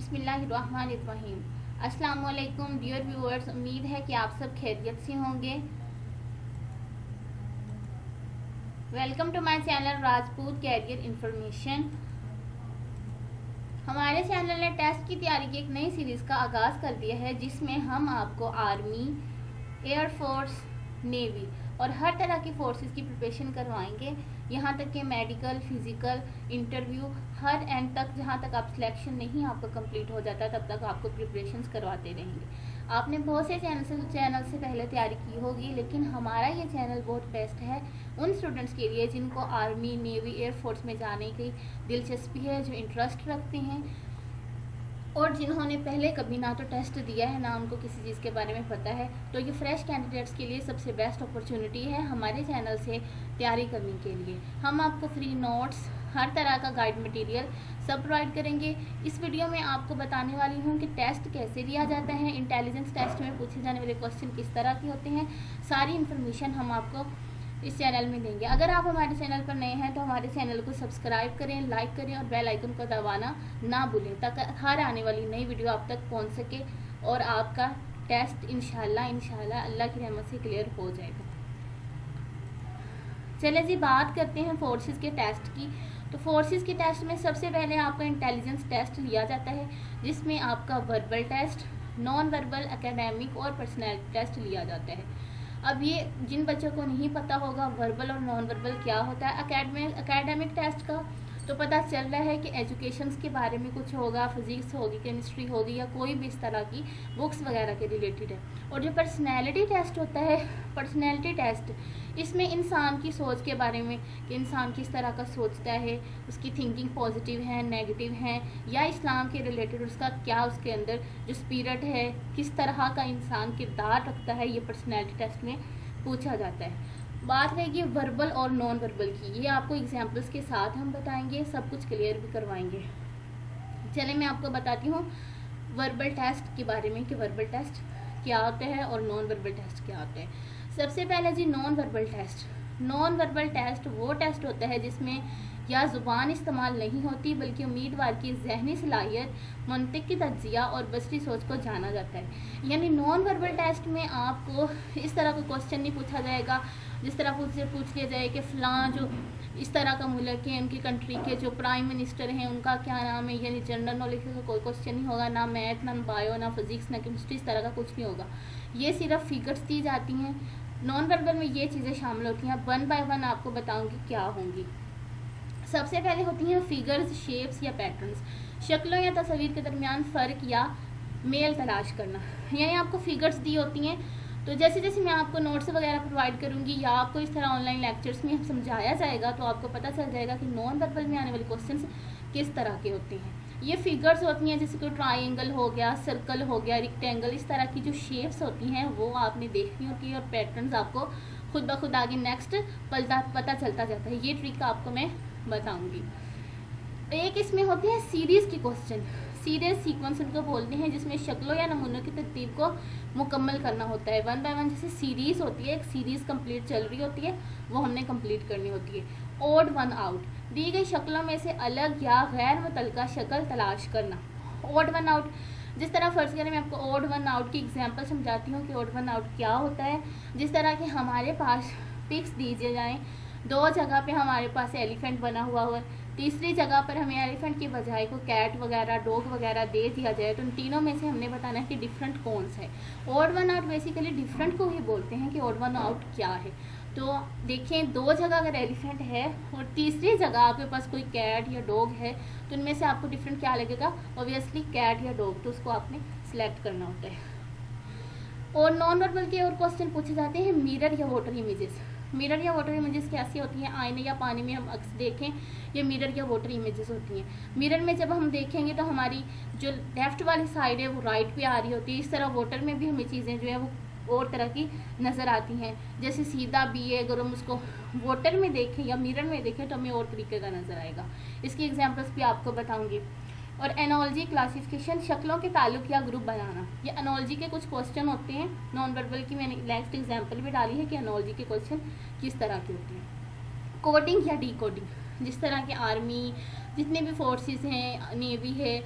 बिस्मिल्लाहिर्रहमानिर्रहीम। अस्सलाम वालेकुम डियर व्यूअर्स, उम्मीद है कि आप सब खैरियत से होंगे। Welcome to my channel Rajput career information. हमारे चैनल ने टेस्ट की तैयारी की एक नई सीरीज़ का आगाज़ कर दिया है, जिसमें हम आपको आर्मी, एयरफोर्स, नेवी और हर तरह की फोर्सेस की प्रिपरेशन करवाएंगे। यहाँ तक कि medical, physical, interview, her and तक, जहाँ तक आप सिलेक्शन नहीं आपका कंप्लीट हो जाता तब तक आपको प्रिपरेशंस करवाते रहेंगे। आपने बहुत से चैनल से पहले तैयारी की होगी, लेकिन हमारा ये चैनल बहुत बेस्ट है उन स्टूडेंट्स के लिए जिनको आर्मी, नेवी, एयरफोर्स में जाने की दिलचस्पी है, जो इंटरेस्ट रखते हैं और जिन्होंने पहले कभी ना तो टेस्ट दिया है ना उनको किसी चीज़ के बारे में पता है। तो ये फ्रेश कैंडिडेट्स के लिए सबसे बेस्ट अपॉर्चुनिटी है हमारे चैनल से तैयारी करने के लिए। हम आपको फ्री नोट्स, हर तरह का गाइड मटेरियल सब प्रोवाइड करेंगे। इस वीडियो में आपको बताने वाली हूँ कि टेस्ट कैसे लिया जाता है, इंटेलिजेंस टेस्ट में पूछे जाने वाले क्वेश्चन किस तरह के होते हैं, सारी इन्फॉर्मेशन हम आपको इस चैनल में देंगे। अगर आप हमारे चैनल पर नए हैं तो हमारे चैनल को सब्सक्राइब करें, लाइक करें और बेल आइकन को दबाना ना भूलें, ताकि हर आने वाली नई वीडियो आप तक पहुंच सके और आपका टेस्ट इंशाल्लाह अल्लाह की रहमत से क्लियर हो जाएगा। चलिए जी, बात करते हैं फोर्सेस के टेस्ट की। तो फोर्सेस के टेस्ट में सबसे पहले आपका इंटेलिजेंस टेस्ट लिया जाता है, जिसमें आपका verbal test, non verbal, academic और पर्सनैलिटी टेस्ट लिया जाता है। अब ये जिन बच्चों को नहीं पता होगा वर्बल और नॉन वर्बल क्या होता है, एकेडमिक टेस्ट का तो पता चल रहा है कि एजुकेशंस के बारे में कुछ होगा, फिजिक्स होगी, केमिस्ट्री होगी या कोई भी इस तरह की बुक्स वगैरह के रिलेटेड है। और जो पर्सनैलिटी टेस्ट होता है, पर्सनैलिटी टेस्ट, इसमें इंसान की सोच के बारे में कि इंसान किस तरह का सोचता है, उसकी थिंकिंग पॉजिटिव है, नेगेटिव है, या इस्लाम के रिलेटेड उसका क्या, उसके अंदर जो स्पिरिट है, किस तरह का इंसान किरदार रखता है, ये पर्सनैलिटी टेस्ट में पूछा जाता है। बात रहेगी वर्बल और नॉन वर्बल की, ये आपको एग्जाम्पल्स के साथ हम बताएंगे, सब कुछ क्लियर भी करवाएंगे। चले मैं आपको बताती हूँ वर्बल टेस्ट के बारे में कि वर्बल टेस्ट क्या होता है और नॉन वर्बल टेस्ट क्या होता है। सबसे पहले जी non verbal test. Non verbal test वो टेस्ट होता है जिसमें या ज़ुबान इस्तेमाल नहीं होती, बल्कि उम्मीदवार की जहनी सलाहियत, मंतिक की तज्जिया और बसरी सोच को जाना जाता है। यानी नॉन वर्बल टेस्ट में आपको इस तरह का क्वेश्चन नहीं पूछा जाएगा जिस तरह पूछ लिया जाए कि फ़लाँ जो इस तरह का मुल्क है, उनकी कंट्री के जो प्राइम मिनिस्टर हैं उनका क्या नाम है, यानी जनरल नॉलेज का कोई क्वेश्चन नहीं होगा, ना मैथ, ना बायो, ना फिजिक्स, ना केमिस्ट्री, इस तरह का कुछ नहीं होगा। ये सिर्फ फिगर्स दी जाती हैं। नॉन वर्बल में ये चीज़ें शामिल होती हैं। वन बाय वन आपको बताऊँगी क्या होंगी। सबसे पहले होती हैं फिगर्स, शेप्स या पैटर्न्स, शक्लों या तस्वीर के दरमियान फ़र्क या मेल तलाश करना। यानी आपको फिगर्स दी होती हैं, तो जैसे जैसे मैं आपको नोट्स वगैरह प्रोवाइड करूँगी या आपको इस तरह ऑनलाइन लेक्चर्स में समझाया जाएगा, तो आपको पता चल जाएगा कि नॉन वर्बल में आने वाले क्वेश्चंस किस तरह के होते हैं। ये फिगर्स होती हैं, जैसे कोई ट्राइंगल हो गया, सर्कल हो गया, रेक्टेंगल, इस तरह की जो शेप्स होती हैं वो आपने देखनी होती है, और पैटर्न्स आपको खुद ब खुद आगे नेक्स्ट पता चलता जाता है। ये ट्रिक आपको मैं बताऊँगी। एक इसमें होते हैं सीरीज़ की क्वेश्चन, सीरीज सीक्वेंस उनको बोलते हैं, जिसमें शक्लों या नमूनों की तरतीब को मुकम्मल करना होता है। वन बाय वन जैसे सीरीज़ होती है, एक सीरीज़ कंप्लीट चल रही होती है, वो हमने कंप्लीट करनी होती है। ओड वन आउट, दी गई शक्लों में से अलग या गैर मुतल्लिका शक्ल तलाश करना। ओड वन आउट, जिस तरह फ़र्ज़ करें मैं आपको ओड वन आउट की एग्जांपल समझाती हूँ कि ओड वन आउट क्या होता है। जिस तरह के हमारे पास पिक्स दीजिए जाएँ, दो जगह पे हमारे पास एलिफेंट बना हुआ है, तीसरी जगह पर हमें एलिफेंट की बजाय को कैट वगैरह, डॉग वगैरह दे दिया जाए, तो उन तीनों में से हमने बताना है कि डिफरेंट कौन सा है। Odd one out basically different को ही बोलते हैं कि ओड वन आउट क्या है। तो देखें, दो जगह अगर एलिफेंट है और तीसरी जगह आपके पास कोई कैट या डॉग है, तो उनमें से आपको डिफरेंट क्या लगेगा, ऑब्वियसली कैट या डॉग, तो उसको आपने सिलेक्ट करना होता है। और नॉन वर्बल के और क्वेश्चन पूछे जाते हैं मिरर या वाटर इमेजेस। मिरर या वाटर इमेजेस कैसी होती हैं, आईने या पानी में हम अक्स देखें, ये मिरर या वाटर इमेजेस होती हैं। मिरर में जब हम देखेंगे तो हमारी जो लेफ़्ट वाली साइड है वो राइट पे आ रही होती है। इस तरह वाटर में भी हमें चीज़ें जो है वो और तरह की नज़र आती हैं, जैसे सीधा भी है, अगर हम उसको वाटर में देखें या मिरर में देखें तो हमें और तरीके का नज़र आएगा। इसकी एग्जाम्पल्स भी आपको बताऊँगी। और एनोलॉजी क्लासिफिकेशन, शक्लों के ताल्लुक या ग्रुप बनाना, ये एनोलॉजी के कुछ क्वेश्चन होते हैं। नॉन वर्बल की मैंने नेक्स्ट एग्जांपल भी डाली है कि एनोलॉजी के क्वेश्चन किस तरह के होते हैं। कोडिंग या डी कोडिंग, जिस तरह के आर्मी, जितने भी फोर्सेस हैं, नेवी है,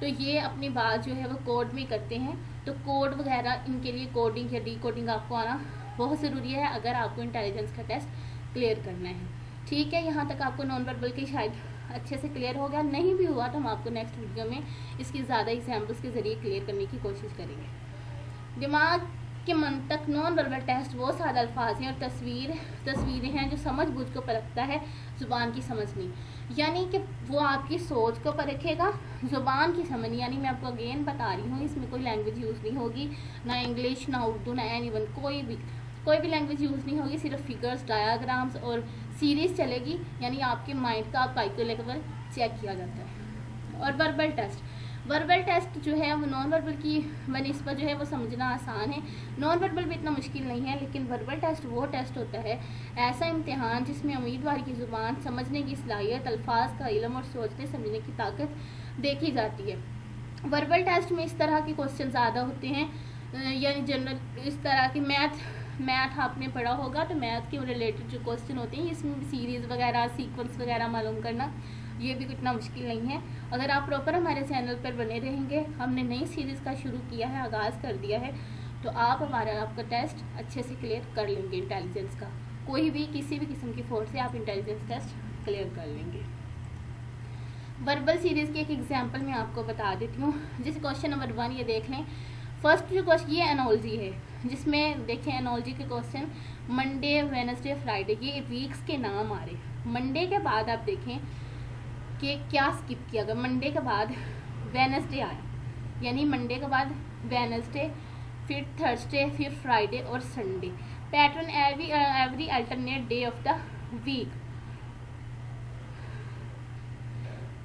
तो ये अपनी बात जो है वो कोड में करते हैं। तो कोड वगैरह इनके लिए कोडिंग या डिकोडिंग आपको आना बहुत ज़रूरी है अगर आपको इंटेलिजेंस का टेस्ट क्लियर करना है। ठीक है, यहाँ तक आपको नॉन वर्बल की शायद अच्छे से क्लियर हो गया। नहीं भी हुआ तो हम आपको नेक्स्ट वीडियो में इसकी ज़्यादा एग्जाम्पल्स के ज़रिए क्लियर करने की कोशिश करेंगे। दिमाग के मंतक नॉन वर्बल टेस्ट वो सादा अल्फाज हैं और तस्वीरें हैं जो समझ बूझ को परखता है, ज़ुबान की समझ नहीं। यानी कि वो आपकी सोच को परखेगा, ज़ुबान की समझ नहीं। यानी मैं आपको अगेन बता रही हूँ, इसमें कोई लैंग्वेज यूज़ नहीं होगी, ना इंग्लिश, ना उर्दू, ना एनीवन, कोई भी लैंग्वेज यूज़ नहीं होगी। सिर्फ फिगर्स, डायाग्राम्स और सीरीज चलेगी। यानी आपके माइंड का आपका IQ लेवल चेक किया जाता है। और वर्बल टेस्ट जो है वो नॉन वर्बल की बनिस्बत जो है वो समझना आसान है। नॉन वर्बल भी इतना मुश्किल नहीं है, लेकिन वर्बल टेस्ट वो टेस्ट होता है, ऐसा इम्तिहान जिसमें उम्मीदवार की ज़ुबान, समझने की सलाहियत, अल्फाज का इल्म और सोचने समझने की ताकत देखी जाती है। वर्बल टेस्ट में इस तरह के क्वेश्चन ज़्यादा होते हैं, यानी जनरल इस तरह की मैथ आपने पढ़ा होगा, तो मैथ के रिलेटेड जो क्वेश्चन होते हैं इसमें सीरीज़ वगैरह, सीक्वेंस वगैरह मालूम करना ये भी इतना मुश्किल नहीं है। अगर आप प्रॉपर हमारे चैनल पर बने रहेंगे, हमने नई सीरीज़ का शुरू किया है, आगाज़ कर दिया है, तो आप आपका टेस्ट अच्छे से क्लियर कर लेंगे। इंटेलिजेंस का कोई भी किसी भी किस्म की फोर्स से आप इंटेलिजेंस टेस्ट क्लियर कर लेंगे। वर्बल सीरीज़ की एक एग्जांपल मैं आपको बता देती हूँ। जैसे क्वेश्चन नंबर 1 ये देख लें। फर्स्ट जो क्वेश्चन ये एनोलॉजी है, जिसमें देखें एनोलॉजी के क्वेश्चन मंडे, वेडनेसडे, फ्राइडे, ये वीक्स के नाम आ रहे। मंडे के बाद आप देखें कि क्या स्किप किया गया। मंडे के बाद वेडनेसडे आया, यानी मंडे के बाद वेडनेसडे, फिर थर्सडे, फिर फ्राइडे और Sunday. Pattern every alternate day of the week.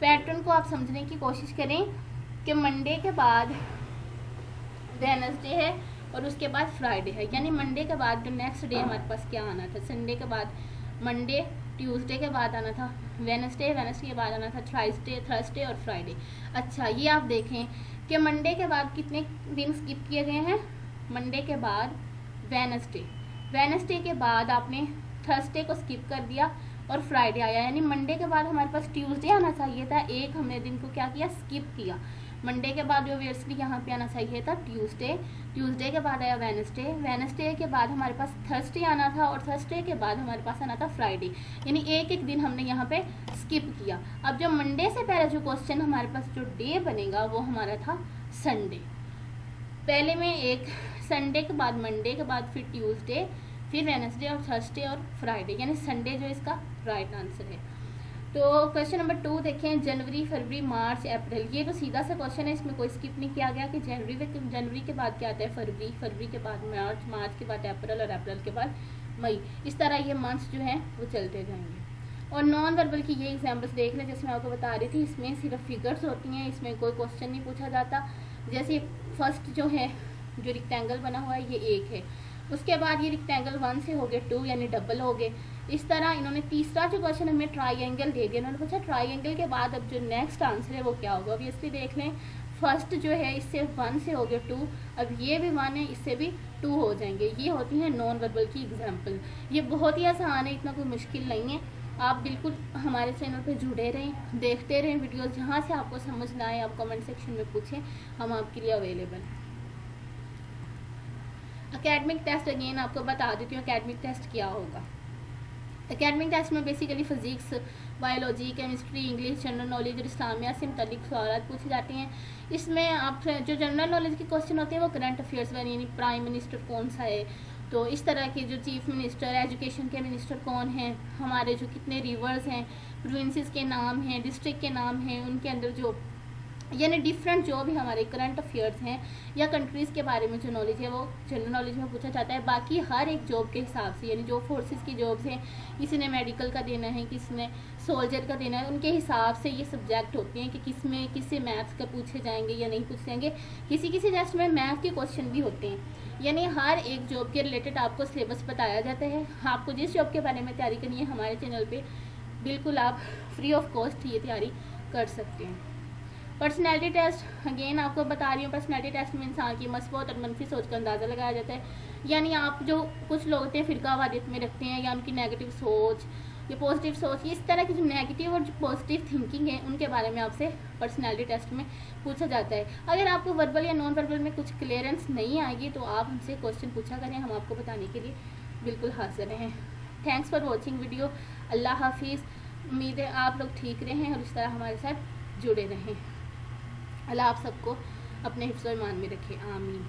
Pattern को आप समझने की कोशिश करें कि मंडे के बाद वेडनेसडे है और उसके बाद फ्राइडे है, यानी मंडे के बाद जो नेक्स्ट डे हमारे पास क्या आना था, संडे के बाद मंडे, ट्यूसडे के बाद आना था वेडनेसडे के बाद आना था थर्सडे और फ्राइडे। अच्छा, ये आप देखें कि मंडे के बाद कितने दिन स्किप किए गए हैं। मंडे के बाद वेडनेसडे के बाद आपने थर्सडे को स्किप कर दिया और फ्राइडे आया, यानी मंडे के बाद हमारे पास ट्यूसडे आना चाहिए था, एक हमने दिन को क्या किया, स्किप किया। मंडे के बाद ऑब्वियसली यहाँ पे आना चाहिए था ट्यूसडे के बाद आया वेडनेसडे के बाद हमारे पास थर्सडे आना था और थर्सडे के बाद हमारे पास आना था फ्राइडे, यानी एक दिन हमने यहाँ पे स्किप किया। अब जो मंडे से पहले जो क्वेश्चन हमारे पास जो डे बनेगा वो हमारा था संडे। पहले में एक संडे के बाद मंडे के बाद फिर ट्यूसडे, फिर वेडनेसडे और थर्सडे और फ्राइडे, यानी संडे जो इसका राइट आंसर है। तो क्वेश्चन नंबर 2 देखें, जनवरी, फरवरी, मार्च, अप्रैल। ये तो सीधा सा क्वेश्चन है, इसमें कोई स्किप नहीं किया गया कि जनवरी के बाद क्या आता है फरवरी के बाद मार्च के बाद अप्रैल और अप्रैल के बाद मई। इस तरह ये मंथ्स जो हैं वो चलते जाएंगे। और नॉन वर्बल की ये एग्जाम्पल्स देख लें, जैसे मैं आपको बता रही थी, इसमें सिर्फ फिगर्स होती हैं, इसमें कोई क्वेश्चन नहीं पूछा जाता। जैसे फर्स्ट जो है जो रिक्टेंगल बना हुआ है ये 1 है, उसके बाद ये रिक्टेंगल 1 से हो गए 2, यानी डबल हो गए। इस तरह इन्होंने तीसरा जो क्वेश्चन हमें ट्राइंगल दे दिया। इन्होंने पूछा ट्राइंगल के बाद अब जो नेक्स्ट आंसर है वो क्या होगा। ऑब्वियसली देख लें, फर्स्ट जो है इससे 1 से हो गया 2, अब ये भी 1 है, इससे भी 2 हो जाएंगे। ये होती हैं नॉन वर्बल की एग्जाम्पल। ये बहुत ही आसान है, इतना कोई मुश्किल नहीं है। आप बिल्कुल हमारे चैनल पे जुड़े रहें, देखते रहें वीडियोस, जहाँ से आपको समझ ना आए आप कमेंट सेक्शन में पूछें, हम आपके लिए अवेलेबल हैं। एकेडमिक टेस्ट अगेन आपको बता देती हूँ एकेडमिक टेस्ट क्या होगा। एकेडमिक टेस्ट में basically physics, biology, chemistry, English, general knowledge और इस्लामिया से मुतालिक सवाल पूछे जाते हैं। इसमें आप जो जनरल नॉलेज के क्वेश्चन होते हैं वो करंट अफेयर्स में, यानी प्राइम मिनिस्टर कौन सा है, तो इस तरह के जो चीफ मिनिस्टर, एजुकेशन के मिनिस्टर कौन हैं, हमारे जो कितने रिवर्स हैं, प्रोविंसेस के नाम हैं, डिस्ट्रिक्ट के नाम हैं, उनके अंदर जो यानी डिफरेंट जो भी हमारे करंट अफेयर्स हैं या कंट्रीज़ के बारे में जो नॉलेज है वो जनरल नॉलेज में पूछा जाता है। बाकी हर एक जॉब के हिसाब से, यानी जो फोर्सेस की जॉब्स हैं, किसी ने मेडिकल का देना है, किसी ने सोल्जर का देना है, उनके हिसाब से ये सब्जेक्ट होते हैं कि किससे मैथ्स का पूछे जाएंगे या नहीं पूछे जाएंगे। किसी टेस्ट में मैथ के क्वेश्चन भी होते हैं, यानी हर एक जॉब के रिलेटेड आपको सिलेबस बताया जाता है। आपको जिस जॉब के बारे में तैयारी करनी है हमारे चैनल पर बिल्कुल आप फ्री ऑफ कॉस्ट ये तैयारी कर सकते हैं। पर्सनैलिटी टेस्ट अगेन आपको बता रही हूँ, पर्सनैलिटी टेस्ट में इंसान की मस्बत और मनफी सोच का अंदाज़ा लगाया जाता है। यानी आप जो कुछ लोग होते हैं फ़िरकावादियत में रखते हैं या उनकी नेगेटिव सोच ये पॉजिटिव सोच, इस तरह की जो नेगेटिव और जो पॉजिटिव थिंकिंग है उनके बारे में आपसे पर्सनैलिटी टेस्ट में पूछा जाता है। अगर आपको वर्बल या नॉन वर्बल में कुछ क्लियरेंस नहीं आएगी तो आप हमसे क्वेश्चन पूछा करें, हम आपको बताने के लिए बिल्कुल हाजिर हैं। Thanks for watching video. अल्लाह हाफिज़। उम्मीद है आप लोग ठीक रहें और इस तरह हमारे साथ जुड़े रहें। अल्लाह आप सबको अपने हिफ्ज़ और ईमान में रखे। आमीन।